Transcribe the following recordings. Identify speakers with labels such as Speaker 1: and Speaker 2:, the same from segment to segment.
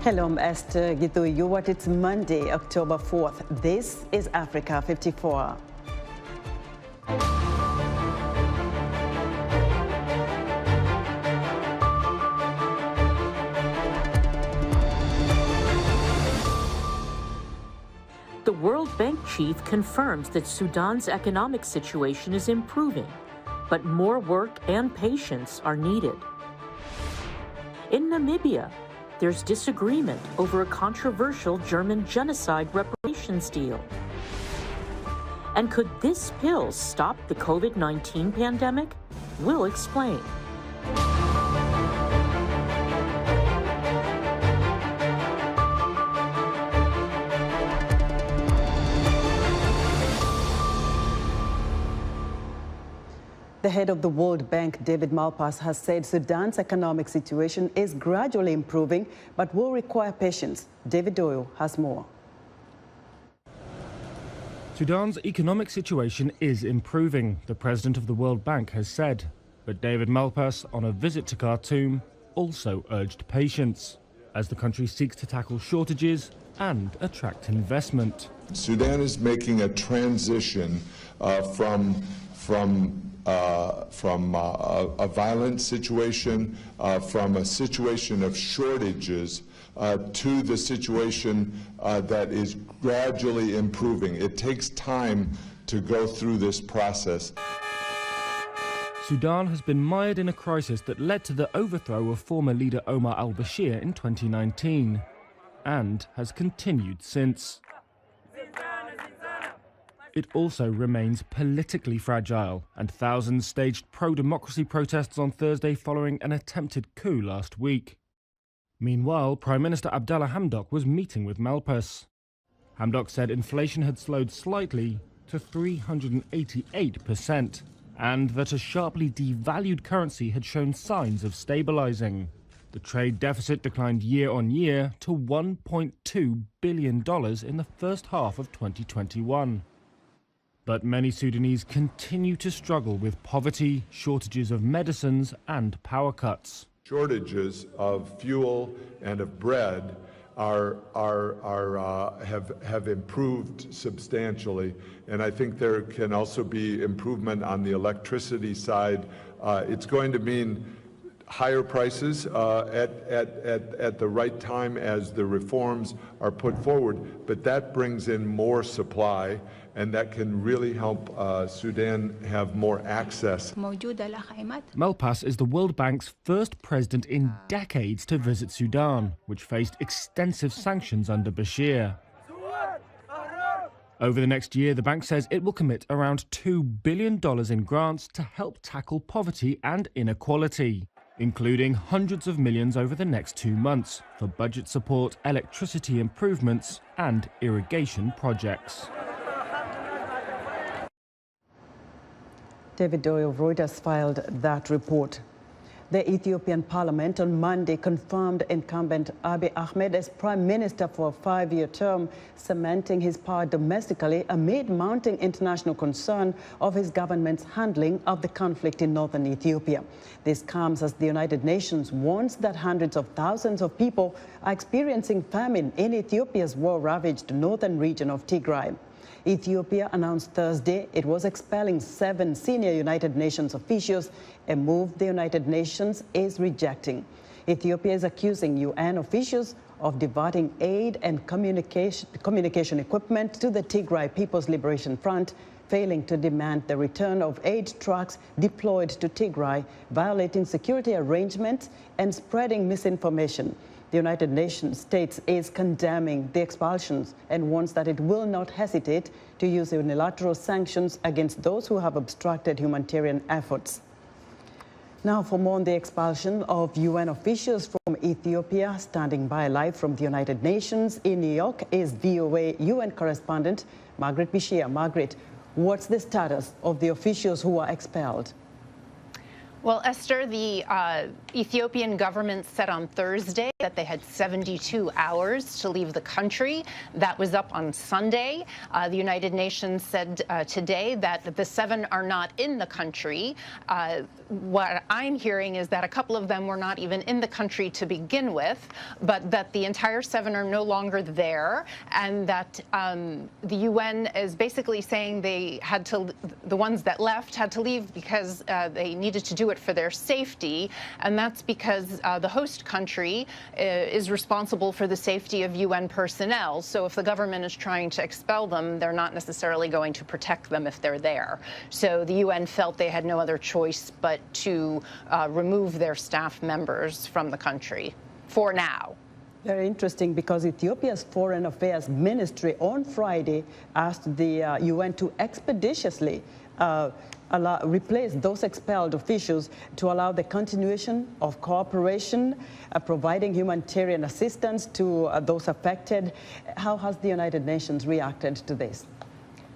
Speaker 1: Hello, I'm Esther Githui-Ewart. It's Monday, October 4th. This is Africa 54.
Speaker 2: The World Bank chief confirms that Sudan's economic situation is improving, but more work and patience are needed. In Namibia, there's disagreement over a controversial German genocide reparations deal. And could this pill stop the COVID-19 pandemic? We'll explain.
Speaker 1: The head of the World Bank, David Malpass, has said Sudan's economic situation is gradually improving, but will require patience. David Doyle has more.
Speaker 3: Sudan's economic situation is improving, the president of the World Bank has said. But David Malpass, on a visit to Khartoum, also urged patience as the country seeks to tackle shortages and attract investment.
Speaker 4: Sudan is making a transition from a violent situation, from a situation of shortages, to the situation that is gradually improving. It takes time to go through this process.
Speaker 3: Sudan has been mired in a crisis that led to the overthrow of former leader Omar al-Bashir in 2019, and has continued since. It also remains politically fragile, and thousands staged pro-democracy protests on Thursday following an attempted coup last week. Meanwhile, Prime Minister Abdallah Hamdok was meeting with Malpass. Hamdok said inflation had slowed slightly to 388%, and that a sharply devalued currency had shown signs of stabilizing. The trade deficit declined year on year to $1.2 billion in the first half of 2021. But many Sudanese continue to struggle with poverty, shortages of medicines, and power cuts.
Speaker 4: Shortages of fuel and of bread have improved substantially, and I think there can also be improvement on the electricity side. It's going to mean higher prices at the right time as the reforms are put forward, but that brings in more supply, and that can really help Sudan have more access.
Speaker 3: Malpass is the World Bank's first president in decades to visit Sudan, which faced extensive sanctions under Bashir. Over the next year, the bank says it will commit around $2 billion in grants to help tackle poverty and inequality, including hundreds of millions over the next 2 months for budget support, electricity improvements, and irrigation projects.
Speaker 1: David Doyle, Reuters filed that report. The Ethiopian parliament on Monday confirmed incumbent Abiy Ahmed as prime minister for a 5-year term, cementing his power domestically amid mounting international concern of his government's handling of the conflict in northern Ethiopia. This comes as the United Nations warns that hundreds of thousands of people are experiencing famine in Ethiopia's war-ravaged northern region of Tigray. Ethiopia announced Thursday it was expelling 7 senior United Nations officials, a move the United Nations is rejecting. Ethiopia is accusing UN officials of diverting aid and communication equipment to the Tigray People's Liberation Front, failing to demand the return of aid trucks deployed to Tigray, violating security arrangements and spreading misinformation. The United Nations states is condemning the expulsions and warns that it will not hesitate to use unilateral sanctions against those who have obstructed humanitarian efforts. Now, for more on the expulsion of UN officials from Ethiopia, standing by live from the United Nations in New York is VOA UN correspondent Margaret Bishia. Margaret, what's the status of the officials who are expelled?
Speaker 5: Well, Esther, the Ethiopian government said on Thursday that they had 72 hours to leave the country. That was up on Sunday. The United Nations said today that the 7 are not in the country. What I'm hearing is that a couple of them were not even in the country to begin with, but that the entire 7 are no longer there, and that the UN is basically saying they had to, the ones that left had to leave because they needed to do it for their safety, and that's because the host country is responsible for the safety of UN personnel. So if the government is trying to expel them, they're not necessarily going to protect them if they're there. So the UN felt they had no other choice but to remove their staff members from the country for now.
Speaker 1: Very interesting, because Ethiopia's Foreign Affairs Ministry on Friday asked the UN to expeditiously replace those expelled officials to allow the continuation of cooperation, providing humanitarian assistance to those affected. How has the United Nations reacted to this?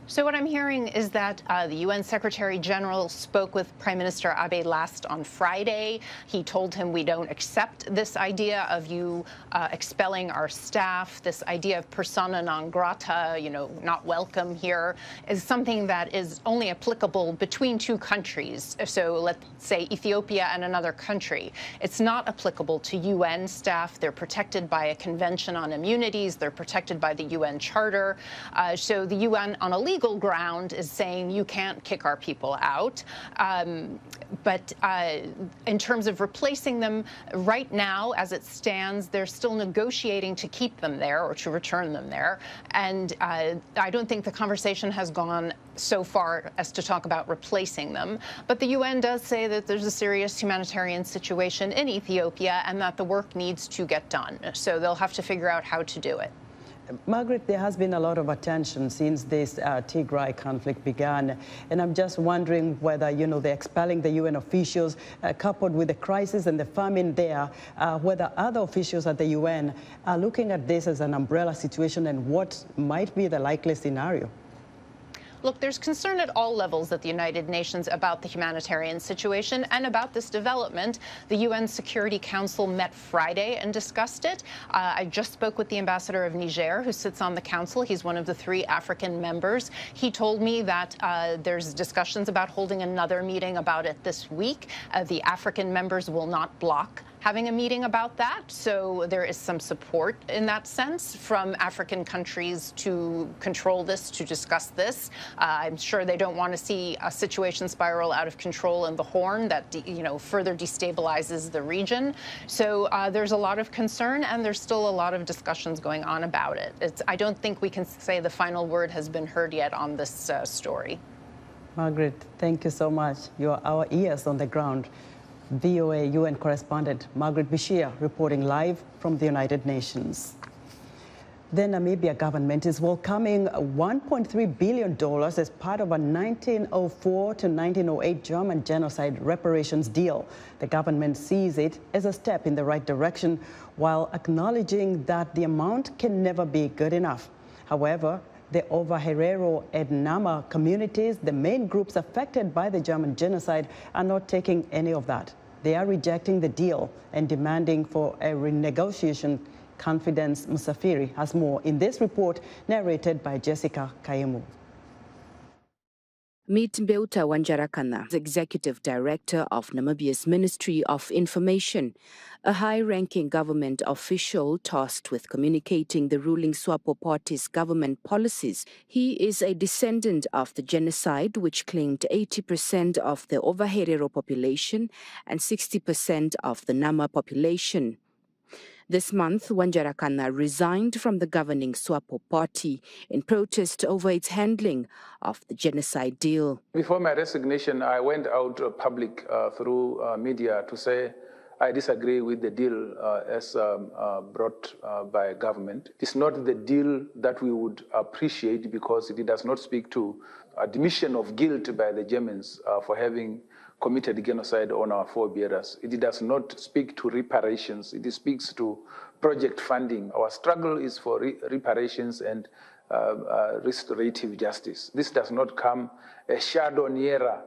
Speaker 5: So what I'm hearing is that the UN Secretary General spoke with Prime Minister Abiy last on Friday. He told him, we don't accept this idea of you expelling our staff. This idea of persona non grata, not welcome here, is something that is only applicable between 2 countries. So let's say Ethiopia and another country. It's not applicable to UN staff. They're protected by a Convention on Immunities. They're protected by the UN Charter. So the UN, on a legal ground, is saying you can't kick our people out. But in terms of replacing them, right now, as it stands, they're still negotiating to keep them there or to return them there. And I don't think the conversation has gone so far as to talk about replacing them. But the UN does say that there's a serious humanitarian situation in Ethiopia and that the work needs to get done. So they'll have to figure out how to do it.
Speaker 1: Margaret, there has been a lot of attention since this Tigray conflict began, and I'm just wondering whether, they're expelling the UN officials, coupled with the crisis and the famine there, whether other officials at the UN are looking at this as an umbrella situation and what might be the likely scenario.
Speaker 5: Look, there's concern at all levels at the United Nations about the humanitarian situation and about this development. The UN Security Council met Friday and discussed it. I just spoke with the ambassador of Niger, who sits on the council. He's one of the 3 African members. He told me that there's discussions about holding another meeting about it this week. The African members will not block having a meeting about that. So there is some support in that sense from African countries to control this, to discuss this. I'm sure they don't want to see a situation spiral out of control in the Horn that, further destabilizes the region. So there's a lot of concern, and there's still a lot of discussions going on about it. I don't think we can say the final word has been heard yet on this story.
Speaker 1: Margaret, thank you so much. You're our ears on the ground. VOA UN correspondent Margaret Bashir reporting live from the United Nations. The Namibia government is welcoming $1.3 billion as part of a 1904 to 1908 German genocide reparations deal. The government sees it as a step in the right direction, while acknowledging that the amount can never be good enough. However, the Over-Herero and Nama communities, the main groups affected by the German genocide, are not taking any of that. They are rejecting the deal and demanding for a renegotiation. Confidence Musafiri has more in this report narrated by Jessica Kayemu.
Speaker 6: Meet Mbeuta Wanjarakana, Executive Director of Namibia's Ministry of Information, a high-ranking government official tasked with communicating the ruling SWAPO party's government policies. He is a descendant of the genocide, which claimed 80% of the Over-Herero population and 60% of the Nama population. This month, Wanjarakana resigned from the governing SWAPO party in protest over its handling of the genocide deal.
Speaker 7: Before my resignation, I went out public through media to say I disagree with the deal as brought by government. It's not the deal that we would appreciate because it does not speak to admission of guilt by the Germans for having committed genocide on our forebears. It does not speak to reparations. It speaks to project funding. Our struggle is for reparations and restorative justice. This does not come a shadow nearer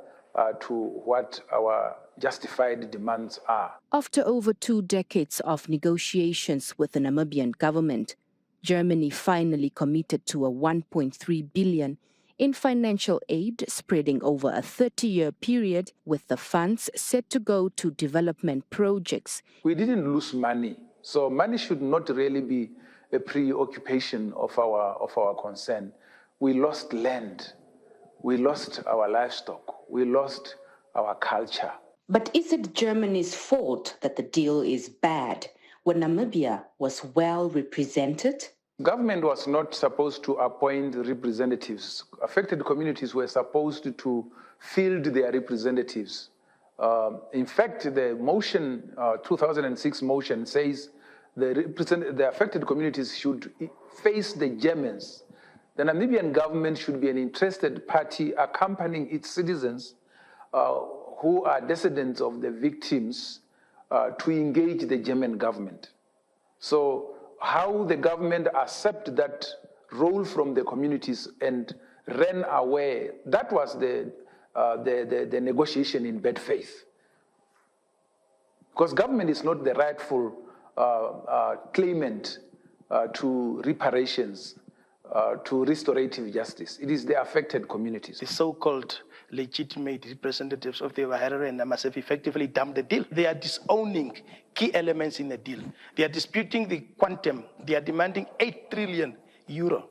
Speaker 7: to what our justified demands are.
Speaker 6: After over 2 decades of negotiations with the Namibian government, Germany finally committed to a $1.3 billion in financial aid spreading over a 30-year period, with the funds set to go to development projects.
Speaker 7: We didn't lose money, so money should not really be a preoccupation of our concern. We lost land, we lost our livestock, we lost our culture.
Speaker 6: But is it Germany's fault that the deal is bad when Namibia was well represented?
Speaker 7: Government was not supposed to appoint representatives. Affected communities were supposed to field their representatives. In fact, the motion, 2006 motion, says the affected communities should face the Germans. The Namibian government should be an interested party accompanying its citizens who are descendants of the victims to engage the German government. So how the government accept that role from the communities and ran away, that was the negotiation in bad faith. Because government is not the rightful claimant to reparations, to restorative justice. It is the affected communities.
Speaker 8: The so-called legitimate representatives of the Harare and Namibia have effectively dumped the deal. They are disowning key elements in the deal. They are disputing the quantum. They are demanding 8 trillion euro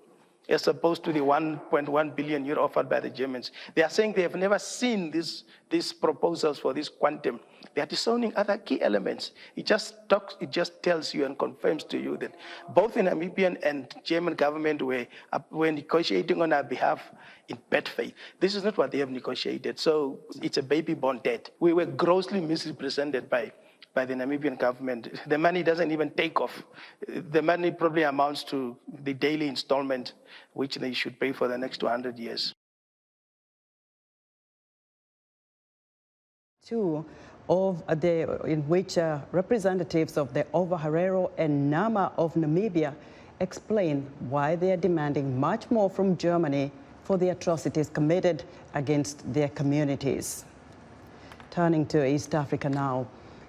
Speaker 8: as opposed to the 1.1 billion euro offered by the Germans. They are saying they have never seen these proposals for this quantum. They are disowning other key elements. It just tells you and confirms to you that both the Namibian and German government were negotiating on our behalf in bad faith. This is not what they have negotiated. So it's a baby born dead. We were grossly misrepresented by the Namibian government. The money doesn't even take off. The money probably amounts to the daily installment which they should pay for the next 200 years.
Speaker 1: In which representatives of the Ovaherero and Nama of Namibia explain why they are demanding much more from Germany for the atrocities committed against their communities. Turning to East Africa now.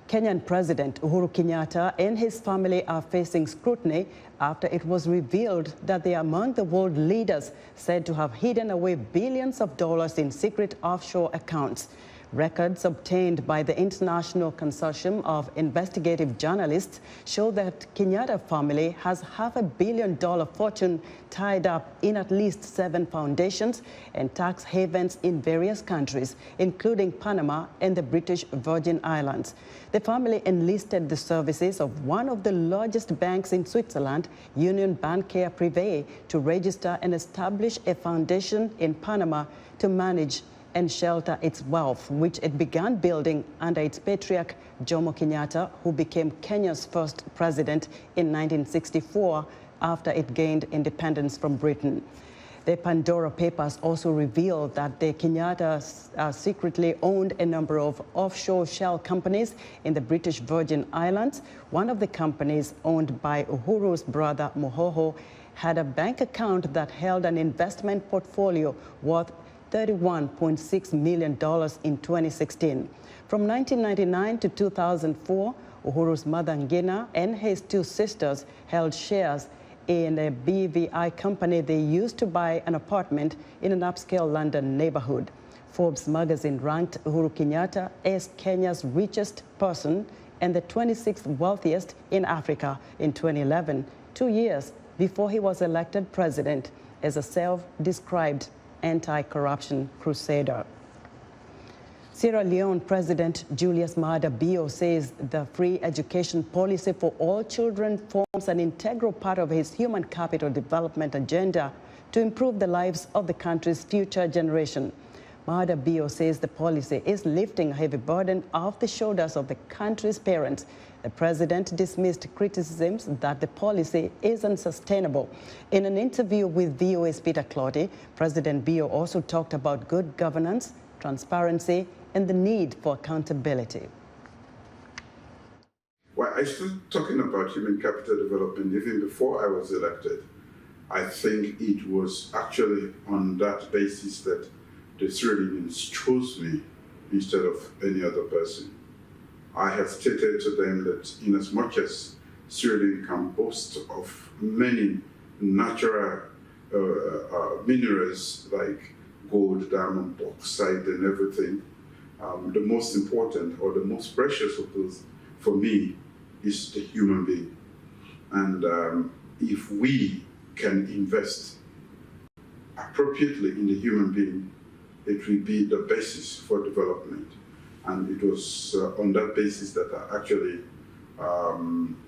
Speaker 1: Kenyan President Uhuru Kenyatta and his family are facing scrutiny after it was revealed that they are among the world leaders said to have hidden away billions of dollars in secret offshore accounts. Records obtained by the International Consortium of Investigative Journalists show that Kenyatta family has $500 million fortune tied up in at least 7 foundations and tax havens in various countries, including Panama and the British Virgin Islands. The family enlisted the services of one of the largest banks in Switzerland, Union Bancaire Privée, to register and establish a foundation in Panama to manage and shelter its wealth, which it began building under its patriarch Jomo Kenyatta, who became Kenya's first president in 1964 after it gained independence from Britain. The Pandora Papers also revealed that the Kenyatas secretly owned a number of offshore shell companies in the British Virgin Islands. One of the companies, owned by Uhuru's brother Mohoho, had a bank account that held an investment portfolio worth $31.6 million in 2016. From 1999 to 2004, Uhuru's mother Ngina and his 2 sisters held shares in a BVI company they used to buy an apartment in an upscale London neighborhood. Forbes magazine ranked Uhuru Kenyatta as Kenya's richest person and the 26th wealthiest in Africa in 2011, 2 years before he was elected president as a self-described anti-corruption crusader. Sierra Leone President Julius Maada Bio says the free education policy for all children forms an integral part of his human capital development agenda to improve the lives of the country's future generation. Maada Bio says the policy is lifting a heavy burden off the shoulders of the country's parents. The president dismissed criticisms that the policy is unsustainable. In an interview with VOA's Peter Clotty, President Bio also talked about good governance, transparency, and the need for accountability.
Speaker 9: Well, I started talking about human capital development even before I was elected. I think it was actually on that basis that the Sierra Leoneans chose me instead of any other person. I have stated to them that in as much as Sierra Leone can boast of many natural minerals like gold, diamond, bauxite, and everything, the most important or the most precious of those for me is the human being. And if we can invest appropriately in the human being, it will be the basis for development. And it was on that basis that I actually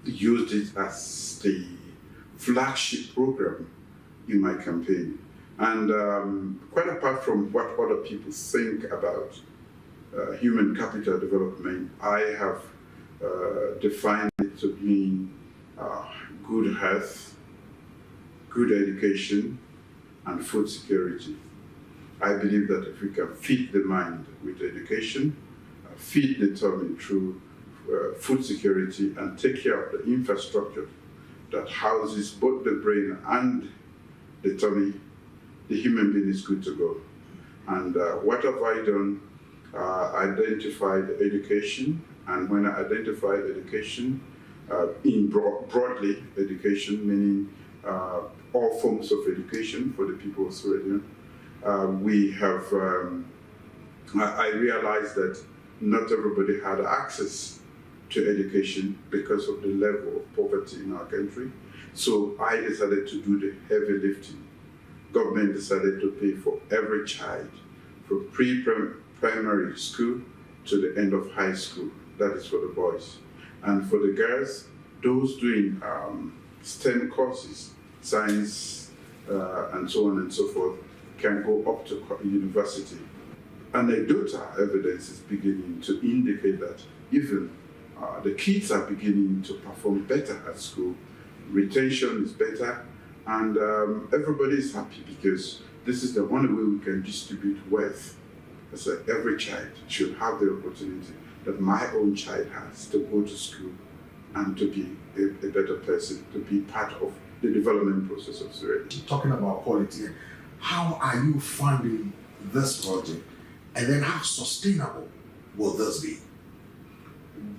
Speaker 9: used it as the flagship program in my campaign. And quite apart from what other people think about human capital development, I have defined it to mean good health, good education, and food security. I believe that if we can feed the mind with education, feed the tummy through food security, and take care of the infrastructure that houses both the brain and the tummy, the human being is good to go. And what have I done? Identified education, and when I identified education, broadly education, meaning all forms of education for the people of Sierra Leone, we have, I realized that not everybody had access to education because of the level of poverty in our country. So I decided to do the heavy lifting. Government decided to pay for every child from pre-primary school to the end of high school. That is for the boys. And for the girls, those doing STEM courses, science, and so on and so forth, can go up to university. Anecdotal evidence is beginning to indicate that even the kids are beginning to perform better at school. Retention is better, and everybody is happy because this is the only way we can distribute wealth. So every child should have the opportunity that my own child has to go to school and to be a better person, to be part of the development process of Sierra Leone.
Speaker 10: Talking about quality, how are you funding this project, and then how sustainable will this be?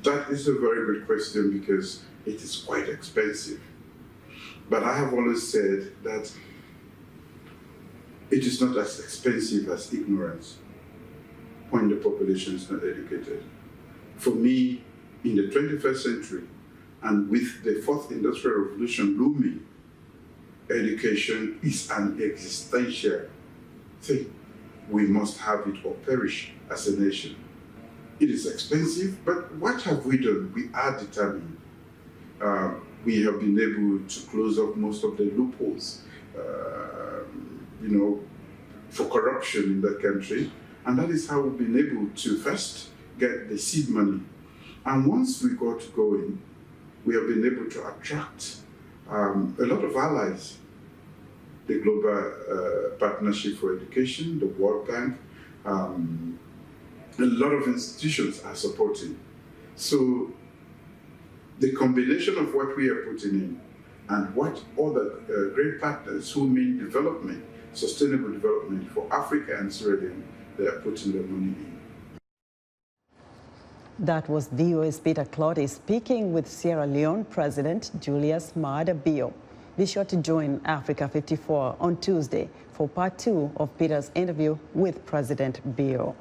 Speaker 9: That is a very good question because it is quite expensive. But I have always said that it is not as expensive as ignorance when the population is not educated. For me, in the 21st century, and with the fourth industrial revolution looming, education is an existential thing. We must have it or perish as a nation. It is expensive, but what have we done? We are determined. We have been able to close up most of the loopholes, for corruption in that country. And that is how we've been able to first get the seed money. And once we got going, we have been able to attract a lot of allies. The Global Partnership for Education, the World Bank, a lot of institutions are supporting. So the combination of what we are putting in and what other great partners who mean development, sustainable development for Africa and Sierra Leone, they are putting their money in.
Speaker 1: That was VOA's Peter Clotty speaking with Sierra Leone President Julius Maada Bio. Be sure to join Africa 54 on Tuesday for part 2 of Peter's interview with President Bio.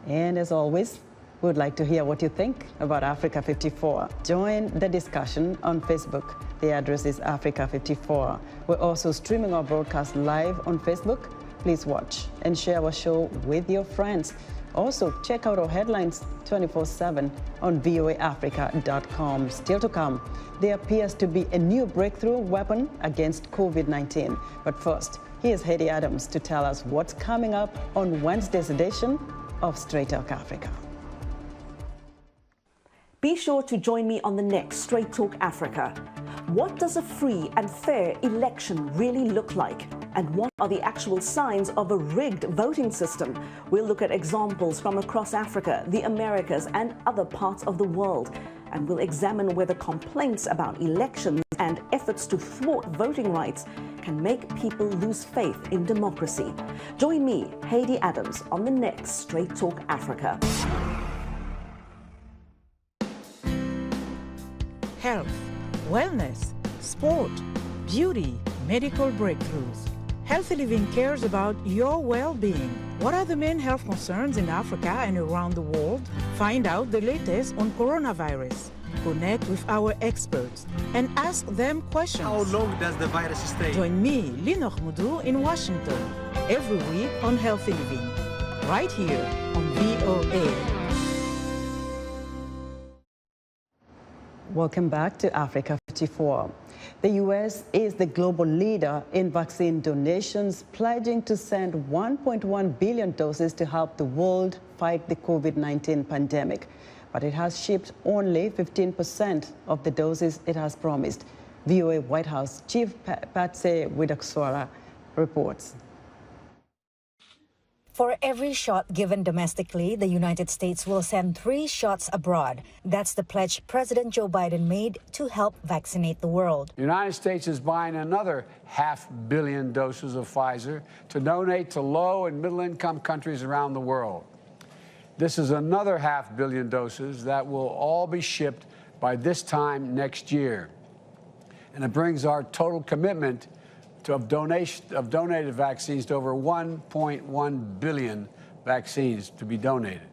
Speaker 1: And as always, we would like to hear what you think about Africa 54. Join the discussion on Facebook. The address is Africa 54. We're also streaming our broadcast live on Facebook. Please watch and share our show with your friends. Also, check out our headlines 24/7 on voaafrica.com. Still to come, there appears to be a new breakthrough weapon against COVID-19. But first, here's Hedy Adams to tell us what's coming up on Wednesday's edition of Straight Talk Africa.
Speaker 11: Be sure to join me on the next Straight Talk Africa. What does a free and fair election really look like? And what are the actual signs of a rigged voting system? We'll look at examples from across Africa, the Americas, and other parts of the world. And we'll examine whether complaints about elections and efforts to thwart voting rights can make people lose faith in democracy. Join me, Heidi Adams, on the next Straight Talk Africa.
Speaker 12: Health, wellness, sport, beauty, medical breakthroughs. Healthy Living cares about your well-being. What are the main health concerns in Africa and around the world? Find out the latest on coronavirus. Connect with our experts and ask them questions.
Speaker 13: How long does the virus stay?
Speaker 12: Join me, Linor Moudou, in Washington, every week on Healthy Living, right here on VOA.
Speaker 1: Welcome back to Africa 54. The U.S. is the global leader in vaccine donations, pledging to send 1.1 billion doses to help the world fight the COVID-19 pandemic. But it has shipped only 15% of the doses it has promised. VOA White House Chief Patsy Widakuswara reports.
Speaker 14: For every shot given domestically, the United States will send 3 shots abroad. That's the pledge President Joe Biden made to help vaccinate the world.
Speaker 15: The United States is buying another 500 million doses of Pfizer to donate to low and middle-income countries around the world. This is another 500 million doses that will all be shipped by this time next year. And it brings our total commitment of donated vaccines to over 1.1 billion vaccines to be donated.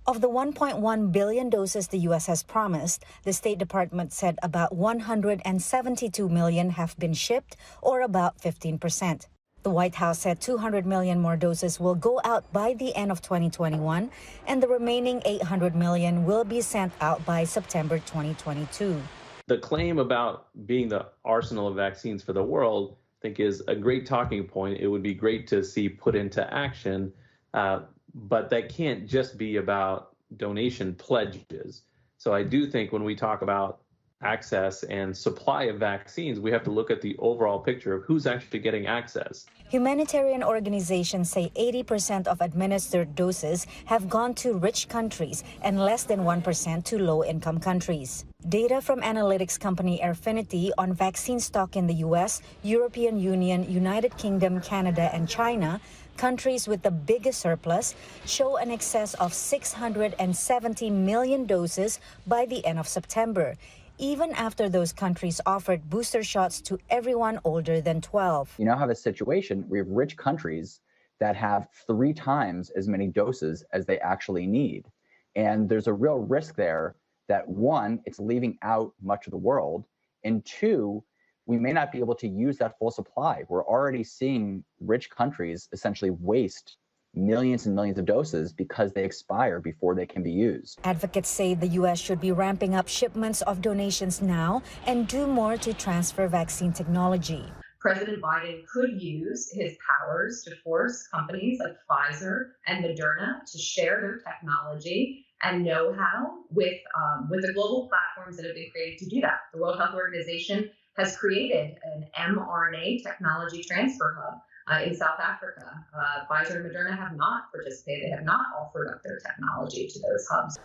Speaker 14: Of the 1.1 billion doses the U.S. has promised, the State Department said about 172 million have been shipped, or about 15%. The White House said 200 million more doses will go out by the end of 2021, and the remaining 800 million will be sent out by September 2022.
Speaker 16: The claim about being the arsenal of vaccines for the world, I think, is a great talking point. It would be great to see put into action, but that can't just be about donation pledges. So I do think when we talk about access and supply of vaccines, we have to look at the overall picture of who's actually getting access.
Speaker 14: Humanitarian organizations say 80% of administered doses have gone to rich countries and less than 1% to low-income countries. Data from analytics company Airfinity on vaccine stock in the U.S., European Union, United Kingdom, Canada, and China, countries with the biggest surplus, show an excess of 670 million doses by the end of September, even after those countries offered booster shots to everyone older than 12.
Speaker 17: You now have a situation where you have rich countries that have 3 times as many doses as they actually need. And there's a real risk there that, 1, it's leaving out much of the world, and 2, we may not be able to use that full supply. We're already seeing rich countries essentially waste millions and millions of doses because they expire before they can be used.
Speaker 14: Advocates say the U.S. should be ramping up shipments of donations now and do more to transfer vaccine technology.
Speaker 18: President Biden could use his powers to force companies like Pfizer and Moderna to share their technology and know-how with the global platforms that have been created to do that. The World Health Organization has created an mRNA technology transfer hub in South Africa. Pfizer and Moderna have not participated, have not offered up their technology to those hubs.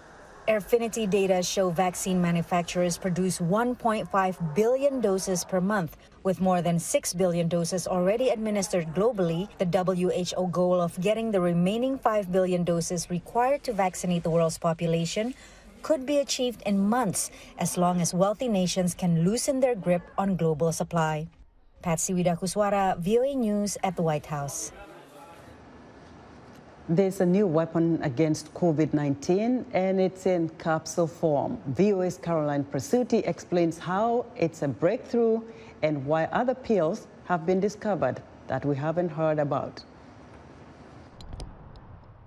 Speaker 14: Airfinity data show vaccine manufacturers produce 1.5 billion doses per month. With more than 6 billion doses already administered globally, the WHO goal of getting the remaining 5 billion doses required to vaccinate the world's population could be achieved in months, as long as wealthy nations can loosen their grip on global supply. Patsy Widakuswara, VOA News at the White House.
Speaker 1: There's a new weapon against COVID-19, and it's in capsule form. VOA's Caroline Presutti explains how it's a breakthrough and why other pills have been discovered that we haven't heard about.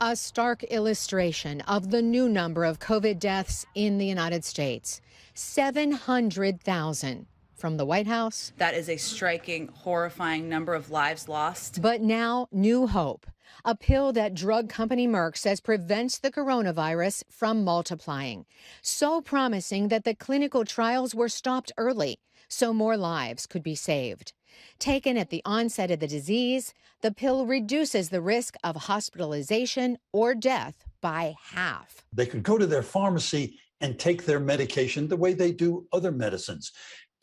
Speaker 19: A stark illustration of the new number of COVID deaths in the United States, 700,000. From the White House,
Speaker 20: that is a striking, horrifying number of lives lost.
Speaker 19: But now, new hope. A pill that drug company Merck says prevents the coronavirus from multiplying. So promising that the clinical trials were stopped early, so more lives could be saved. Taken at the onset of the disease, the pill reduces the risk of hospitalization or death by half.
Speaker 21: They could go to their pharmacy and take their medication the way they do other medicines.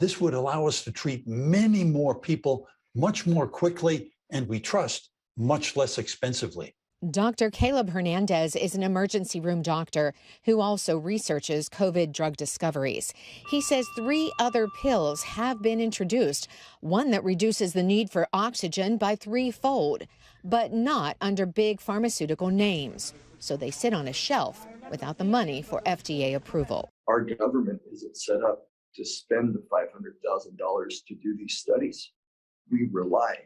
Speaker 21: This would allow us to treat many more people much more quickly, and we trust much less expensively.
Speaker 19: Dr. Caleb Hernandez is an emergency room doctor who also researches COVID drug discoveries. He says 3 other pills have been introduced, one that reduces the need for oxygen by 3-fold, but not under big pharmaceutical names. So they sit on a shelf without the money for FDA approval.
Speaker 22: Our government isn't set up to spend the $500,000 to do these studies. We rely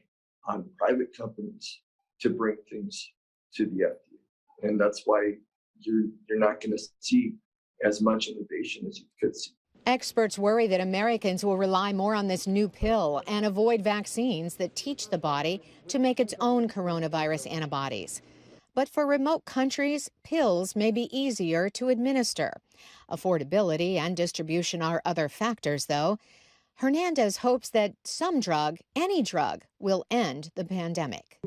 Speaker 22: on private companies to bring things to the FDA. And that's why you're not going to see as much innovation as you could see.
Speaker 19: Experts worry that Americans will rely more on this new pill and avoid vaccines that teach the body to make its own coronavirus antibodies. But for remote countries, pills may be easier to administer. Affordability and distribution are other factors, though. Hernandez hopes that some drug, any drug, will end the pandemic.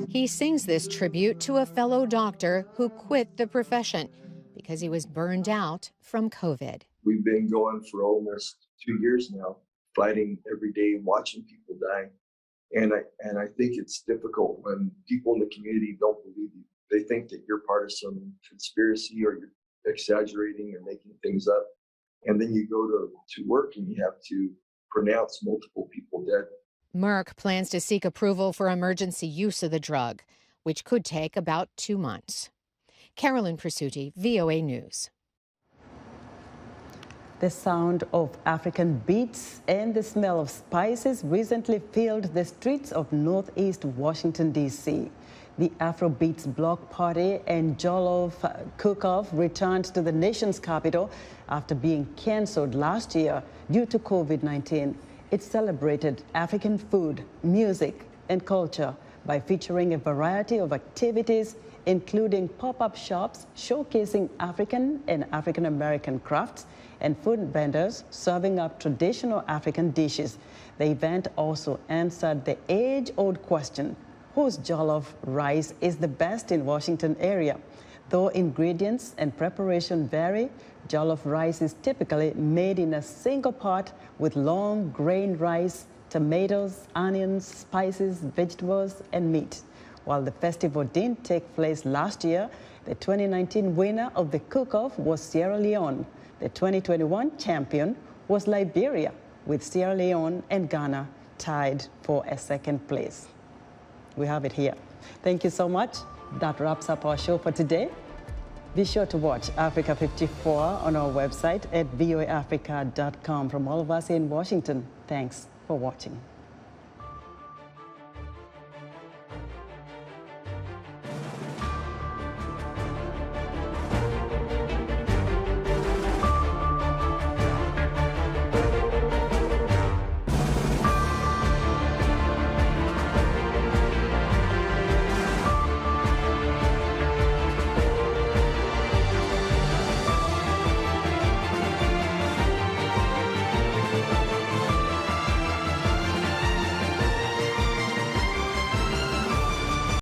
Speaker 19: He sings this tribute to a fellow doctor who quit the profession because he was burned out from COVID.
Speaker 22: We've been going for almost 2 years now, fighting every day, watching people die. And I think it's difficult when people in the community don't believe you. They think that you're part of some conspiracy or you're exaggerating or making things up. And then you go to work and you have to pronounce multiple people dead.
Speaker 19: Merck plans to seek approval for emergency use of the drug, which could take about 2 months. Carolyn Presutti, VOA News.
Speaker 1: The sound of African beats and the smell of spices recently filled the streets of northeast Washington, D.C. The Afrobeats block party and Jollof cook-off returned to the nation's capital after being canceled last year due to COVID-19. It celebrated African food, music, and culture by featuring a variety of activities, including pop-up shops showcasing African and African-American crafts and food vendors serving up traditional African dishes. The event also answered the age-old question, whose jollof rice is the best in Washington area? Though ingredients and preparation vary, jollof rice is typically made in a single pot with long grain rice, tomatoes, onions, spices, vegetables, and meat. While the festival didn't take place last year, the 2019 winner of the cook-off was Sierra Leone. The 2021 champion was Liberia, with Sierra Leone and Ghana tied for a second place. We have it here. Thank you so much. That wraps up our show for today. Be sure to watch Africa 54 on our website at voaafrica.com. From all of us in Washington, thanks for watching.